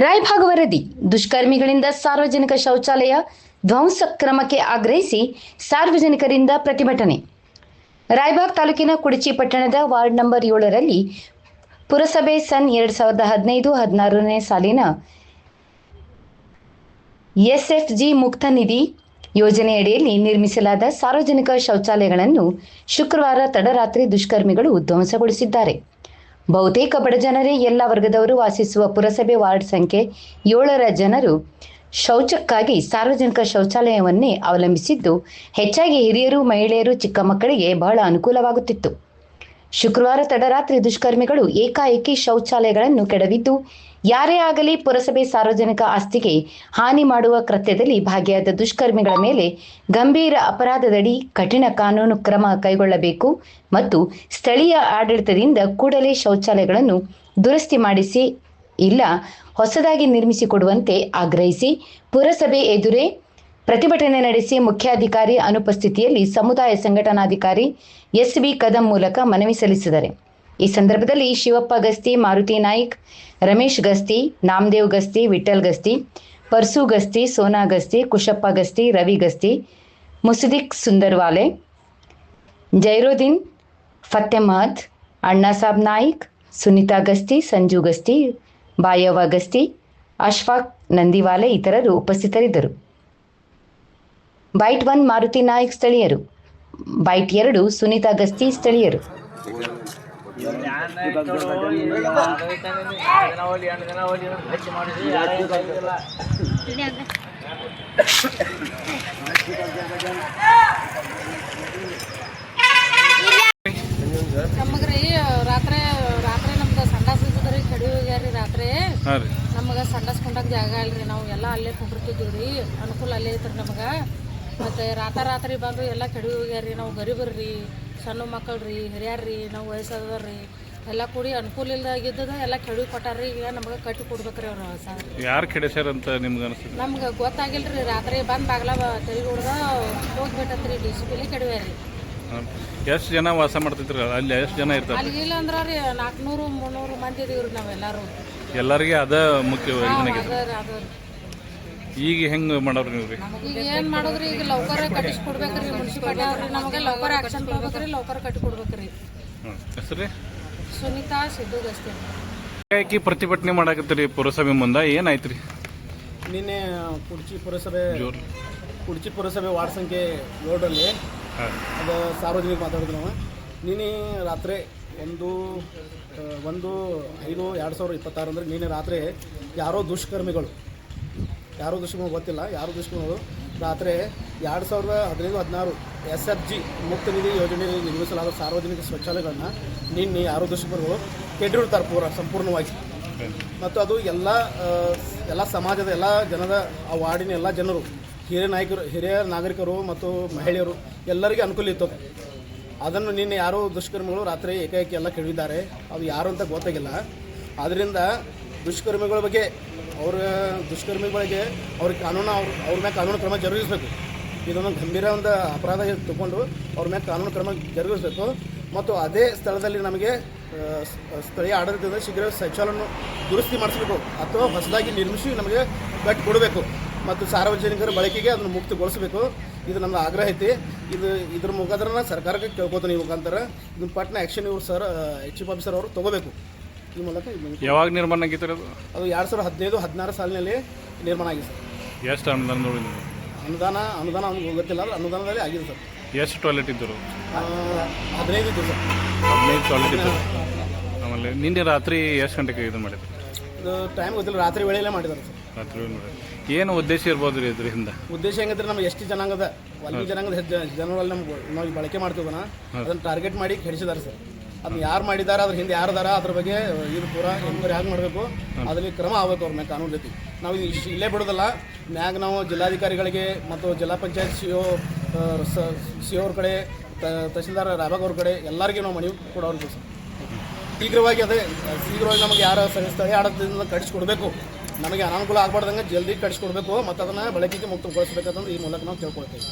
ರಾಯಭಾಗ ವರದಿ ದುಷ್ಕರ್ಮಿಗಳಿಂದ ಸಾರ್ವಜನಿಕ ಶೌಚಾಲಯ ಧ್ವಂಸ ಕ್ರಮಕ್ಕೆ ಆಗ್ರಹಿಸಿ ಸಾರ್ವಜನಿಕರಿಂದ ಪ್ರತಿಭಟನೆ. ರಾಯಬಾಗ್ ತಾಲೂಕಿನ ಕುಡಚಿ ಪಟ್ಟಣದ ವಾರ್ಡ್ ನಂಬರ್ 7ರಲ್ಲಿ ಪುರಸಭೆ ಸನ್ 2015-16ನೇ ಸಾಲಿನ ಎಸ್ಎಫ್ಜಿ ಮುಕ್ತ ನಿಧಿ ಯೋಜನೆಯಡಿಯಲ್ಲಿ ನಿರ್ಮಿಸಲಾದ ಸಾರ್ವಜನಿಕ ಶೌಚಾಲಯಗಳನ್ನು ಶುಕ್ರವಾರ ತಡರಾತ್ರಿ ದುಷ್ಕರ್ಮಿಗಳು ಧ್ವಂಸಗೊಳಿಸಿದ್ದಾರೆ. ಬಹುತೇಕ ಬಡಜನರೇ ಎಲ್ಲ ವರ್ಗದವರು ವಾಸಿಸುವ ಪುರಸಭೆ ವಾರ್ಡ್ ಸಂಖ್ಯೆ 7ರ ಜನರು ಶೌಚಕ್ಕಾಗಿ ಸಾರ್ವಜನಿಕ ಶೌಚಾಲಯವನ್ನೇ ಅವಲಂಬಿಸಿದ್ದು, ಹೆಚ್ಚಾಗಿ ಹಿರಿಯರು, ಮಹಿಳೆಯರು, ಚಿಕ್ಕ ಮಕ್ಕಳಿಗೆ ಬಹಳ ಅನುಕೂಲವಾಗುತ್ತಿತ್ತು. ಶುಕ್ರವಾರ ತಡರಾತ್ರಿ ದುಷ್ಕರ್ಮಿಗಳು ಏಕಾಏಕಿ ಶೌಚಾಲಯಗಳನ್ನು ಕೆಡವಿದ್ದು, ಯಾರೇ ಆಗಲಿ ಪುರಸಭೆ ಸಾರ್ವಜನಿಕ ಆಸ್ತಿಗೆ ಹಾನಿ ಮಾಡುವ ಕೃತ್ಯದಲ್ಲಿ ಭಾಗಿಯಾದ ದುಷ್ಕರ್ಮಿಗಳ ಮೇಲೆ ಗಂಭೀರ ಅಪರಾಧದಡಿ ಕಠಿಣ ಕಾನೂನು ಕ್ರಮ ಕೈಗೊಳ್ಳಬೇಕು ಮತ್ತು ಸ್ಥಳೀಯ ಆಡಳಿತದಿಂದ ಕೂಡಲೇ ಶೌಚಾಲಯಗಳನ್ನು ದುರಸ್ತಿ ಮಾಡಿಸಿ ಇಲ್ಲ ಹೊಸದಾಗಿ ನಿರ್ಮಿಸಿಕೊಡುವಂತೆ ಆಗ್ರಹಿಸಿ ಪುರಸಭೆ ಎದುರೇ ಪ್ರತಿಭಟನೆ ನಡೆಸಿ ಮುಖ್ಯಾಧಿಕಾರಿ ಅನುಪಸ್ಥಿತಿಯಲ್ಲಿ ಸಮುದಾಯ ಸಂಘಟನಾಧಿಕಾರಿ ಎಸ್.ಬಿ. ಕದಂ ಮೂಲಕ ಮನವಿ ಸಲ್ಲಿಸಿದ್ದಾರೆ. ಈ ಸಂದರ್ಭದಲ್ಲಿ ಶಿವಪ್ಪ ಗಸ್ತಿ, ಮಾರುತಿ ನಾಯ್ಕ್, ರಮೇಶ್ ಗಸ್ತಿ, ನಾಮದೇವ್ ಗಸ್ತಿ, ವಿಠಲ್ ಗಸ್ತಿ, ಪರ್ಸು ಗಸ್ತಿ, ಸೋನಾ ಗಸ್ತಿ, ಕುಶಪ್ಪ ಗಸ್ತಿ, ರವಿ ಗಸ್ತಿ, ಮುಸದಿಕ್ ಸುಂದರ್ವಾಲೆ, ಜೈರೋದಿನ್, ಫತೆಮಹದ್, ಅಣ್ಣಾಸಾಬ್ ನಾಯ್ಕ್, ಸುನೀತಾ ಗಸ್ತಿ, ಸಂಜು ಗಸ್ತಿ, ಬಾಯವ್ವ ಗಸ್ತಿ, ಅಶ್ಫಾಕ್ ನಂದಿವಾಲೆ ಇತರರು ಉಪಸ್ಥಿತರಿದ್ದರು. ಬೈಟ್ 1 ಮಾರುತಿ ನಾಯ್ಕ್ ಸ್ಥಳೀಯರು, ಬೈಟ್ 2 ಸುನೀತಾ ಗಸ್ತಿ ಸ್ಥಳೀಯರು. ನಮಗ್ರಿ ರಾತ್ರಿ ನಮ್ಗೆ ಸಂಡಾಸ್ ಇದ್ದದ್ರಿ ಕಡಿ ಹೋಗ್ಯಾರಿ. ರಾತ್ರಿ ನಮಗೆ ಸಂಡಾಸ್ಕೊಂಡಾಗ ಜಾಗ ಇಲ್ರಿ, ನಾವು ಎಲ್ಲ ಅಲ್ಲೇ ಕುಂಡಿರ್ತಿದ್ದೀವಿ ರೀ. ಅನುಕೂಲ ಅಲ್ಲೇ ಐತ್ರಿ ನಮಗೆ. ಮತ್ತು ರಾತ್ರಿ ಬಂದು ಎಲ್ಲ ಕಡಿ ಹೋಗ್ಯಾರಿ. ನಾವು ಗರೀಬರ್ರಿ, ಸಣ್ಣ ಮಕ್ಕಳ್ರಿ, ಹಿರಿಯರ್ರಿ, ನಾವು ವಯಸ್ಸಾದವ್ರಿ ಎಲ್ಲ ಕೂಡಿ ಅನುಕೂಲ ಇಲ್ದಾಗಿದ್ದದ ಎಲ್ಲ ಕೆಡಿ ಕೊಟ್ಟಾರ್ರಿ. ಈಗ ನಮಗೆ ಕಟ್ಟಿ ಕೊಡ್ಬೇಕ್ರಿ ಅವ್ರು. ಯಾರು ಕೆಡಿಸ್ಯಾರಂತ ನಿಮ್ಗೆ ಅನಿಸ್ತದೆ? ನಮ್ಗೆ ಗೊತ್ತಾಗಿಲ್ರಿ. ರಾತ್ರಿ ಬಂದು ಬಾಗ್ಲ ತೆರಿಗೆ ಹೊಡೆದ ಹೋಗ್ಬಿಟ್ಟತ್ರಿ. DCPಲಿ ಕೆಡವ್ಯಾರಿ. ಎಷ್ಟು ಜನ ವಾಸ ಮಾಡ್ತಿದ್ರಿ ಅಲ್ಲಿ? ಎಷ್ಟು ಜನ ಇರ್ತಾರೆ ಅಲ್ಲಿ? ಇಲ್ಲ ಅಂದ್ರೆ ರೀ 400-300 ಮಂದಿ ಇದೀವ್ರಿ ನಾವೆಲ್ಲರೂ. ಎಲ್ಲರಿಗೆ ಅದ ಮುಖ್ಯ ಈಗ ಹೆಂಗೆ ಮಾಡೋರು ನೀವು ರೀ? ಈಗ ಏನು ಮಾಡೋದ್ರಿ? ಈಗ ಲೌಕರ ಕಟ್ಟಿಸ್ಕೊಡ್ಬೇಕ್ರಿ. ಮುನ್ಸಿಪಾಲಿಟಿ ಅವ್ರಿ ನಮಗೆ ಲೌಕರ ಆಕ್ಷನ್ ತಗೋಬೇಕ್ರಿ, ಲೌಕರ ಕಟ್ಟಿ ಕೊಡ್ಬೇಕ್ರಿ. ಹೆಸರು ಸುನೀತಾ ಸಿದ್ದು ಗಸ್ತಿ. ಯಾಕೆ ಪ್ರತಿಭಟನೆ ಮಾಡಾಕತ್ತೀರಿ ಪುರಸಭೆ ಮುಂದೆ? ಏನಾಯ್ತು ರೀ? ನಿನ್ನೆ ಕುಡ್ಚಿ ಪುರಸಭೆ ವಾರ್ಡ್ ಸಂಖ್ಯೆ 7ರಲ್ಲಿ ಅದು ಸಾರ್ವಜನಿಕ ಮಾತಾಡಿದ್ರು ನಾವು. ನಿನ್ನೆ ರಾತ್ರಿ 1/5/2026 ಅಂದರೆ ನಿನ್ನೆ ರಾತ್ರಿ ಯಾರೋ ದುಷ್ಕರ್ಮಿಗಳು ಗೊತ್ತಿಲ್ಲ, ದುಷ್ಕರ್ಮಿಗಳು ರಾತ್ರಿ 2015-16 SFG ಮುಕ್ತ ನಿಧಿ ಯೋಜನೆಯಲ್ಲಿ ನಿರ್ಮಿಸಲಾದ ಸಾರ್ವಜನಿಕ ಶೌಚಾಲಯಗಳನ್ನ ನಿನ್ನೆ ಯಾರೋ ದುಷ್ಕರ್ಮಿಗಳು ಕೆಟ್ಟಿರ್ತಾರೆ ಸಂಪೂರ್ಣವಾಗಿ. ಮತ್ತು ಅದು ಎಲ್ಲ ಸಮಾಜದ ಎಲ್ಲ ಜನದ, ಆ ವಾರ್ಡಿನ ಎಲ್ಲ ಜನರು, ಹಿರಿಯ ನಾಗರಿಕರು ಮತ್ತು ಮಹಿಳೆಯರು ಎಲ್ಲರಿಗೆ ಅನುಕೂಲ ಇತ್ತು. ಅದನ್ನು ನಿನ್ನೆ ಯಾರೋ ದುಷ್ಕರ್ಮಿಗಳು ರಾತ್ರಿ ಏಕಾಏಕಿ ಎಲ್ಲ ಕೆಡವಿದ್ದಾರೆ. ಅದು ಯಾರು ಅಂತ ಗೊತ್ತಾಗಿಲ್ಲ. ಆದ್ದರಿಂದ ದುಷ್ಕರ್ಮಿಗಳಿಗೆ ಅವ್ರಿಗೆ ಅವ್ರ ಮೇಲೆ ಕಾನೂನು ಕ್ರಮ ಜರುಗಿಸಬೇಕು. ಇದನ್ನು ಗಂಭೀರ ಒಂದು ಅಪರಾಧ ತಗೊಂಡು ಅವ್ರ ಮೇಲೆ ಕಾನೂನು ಕ್ರಮ ಜರುಗಿಸಬೇಕು. ಮತ್ತು ಅದೇ ಸ್ಥಳದಲ್ಲಿ ನಮಗೆ ಸ್ಥಳೀಯ ಆಡಳಿತದಿಂದ ಶೀಘ್ರ ಶೌಚಾಲಯವನ್ನು ದುರಸ್ತಿ ಮಾಡಿಸಬೇಕು ಅಥವಾ ಹೊಸದಾಗಿ ನಿರ್ಮಿಸಿ ನಮಗೆ ಕಟ್ಟಿ ಕೊಡಬೇಕು ಮತ್ತು ಸಾರ್ವಜನಿಕರ ಬಳಕೆಗೆ ಅದನ್ನು ಮುಕ್ತಗೊಳಿಸಬೇಕು. ಇದು ನಮ್ಮ ಆಗ್ರಹ ಐತಿ. ಇದ್ರ ಮುಖಾಂತರ ಸರ್ಕಾರಕ್ಕೆ ಕೇಳ್ಕೊತೀನಿ. ಈ ಮುಖಾಂತರ ಇದನ್ನ ಪಟ್ನ ಆ್ಯಕ್ಷನ್ ಇವರು ಚೀಫ್ ಆಫೀಸರ್ ಅವರು ತೊಗೋಬೇಕು. ಈ ಮೂಲಕ ಯಾವಾಗ ನಿರ್ಮಾಣ ಆಗಿತ್ತು ಅದು? 2015-16 ಸಾಲಿನಲ್ಲಿ ನಿರ್ಮಾಣ ಆಗಿದೆ ಸರ್. ಎಷ್ಟು ಅನುದಾನ ನೋಡಿ? ಅನುದಾನ ಅವ್ನಿಗೆ ಗೊತ್ತಿಲ್ಲ, ಅಂದ್ರೆ ಅನುದಾನದಲ್ಲಿ ಆಗಿದೆ ಸರ್. ಎಷ್ಟು ಟಾಯ್ಲೆಟ್ ಇದ್ದರು? 15 ಇದ್ದು ಸರ್. 15 ಟಾಯ್ಲೆಟ್ ಇತ್ತು. ಆಮೇಲೆ ನಿನ್ನೆ ರಾತ್ರಿ ಎಷ್ಟು ಗಂಟೆಗೆ ಇದು ಮಾಡಿದ್ರು? ಇದು ಟೈಮ್ ಗೊತ್ತಿಲ್ಲ, ರಾತ್ರಿ ವೇಳೆಯಲ್ಲೇ ಮಾಡಿದ್ದಾರೆ ಸರ್. ರಾತ್ರಿ ಏನು ಉದ್ದೇಶ ಇರ್ಬೋದು ರೀ ಇದರಿಂದ? ಉದ್ದೇಶ ಹೆಂಗಂದ್ರೆ ನಮ್ಮ ಎಷ್ಟು ಜನಾಂಗದ ವಾಲ್ಮೀಕಿ ಜನಾಂಗದ ಜನರಲ್ಲಿ ನಾವು ಬಳಕೆ ಮಾಡ್ತೀವನ ಅದನ್ನು ಟಾರ್ಗೆಟ್ ಮಾಡಿ ಕೆಡಿಸಿದ್ದಾರೆ ಸರ್. ಅದನ್ನ ಯಾರು ಮಾಡಿದ್ದಾರೆ, ಅದ್ರ ಹಿಂದೆ ಯಾರಿದಾರ, ಅದ್ರ ಬಗ್ಗೆ ಇದು ಪೂರ ಎಂಕ್ವೈರಿ ಹೇಗೆ ಮಾಡಬೇಕು, ಅದರಲ್ಲಿ ಕ್ರಮ ಆಗಬೇಕು ಅವ್ರ ಮ್ಯಾಗ ಕಾನೂನು ರೀತಿ. ನಾವು ಇಲ್ಲೇ ಬಿಡೋದಲ್ಲ, ಮ್ಯಾಗ ನಾವು ಜಿಲ್ಲಾಧಿಕಾರಿಗಳಿಗೆ ಮತ್ತು ಜಿಲ್ಲಾ ಪಂಚಾಯತ್ ಸಿ ಅವ್ರ ಕಡೆ, ತಹಸೀಲ್ದಾರ್ ರಾಯಬಾಗ್ ಅವ್ರ ಕಡೆ ಎಲ್ಲರಿಗೆ ನಾವು ಮನವಿ ಕೊಡೋರು ಸರ್. ಶೀಘ್ರವಾಗಿ ನಮಗೆ ಯಾರು ಸ್ಥಳೀಯ ಆಡಳಿತದಿಂದ ಕಟ್ಟಿಸ್ಕೊಡ್ಬೇಕು, ನಮಗೆ ಅನಾನುಕೂಲ ಆಗಬಾರ್ದಂಗೆ ಜಲ್ದಿ ಕಟ್ಟಿಸ್ಕೊಡ್ಬೇಕು ಮತ್ತು ಅದನ್ನು ಬಳಕೆಗೆ ಮುಕ್ತಗೊಳಿಸಬೇಕಂತಂದು ಈ ಮೂಲಕ ನಾವು ಕೇಳ್ಕೊಳ್ತೇವೆ.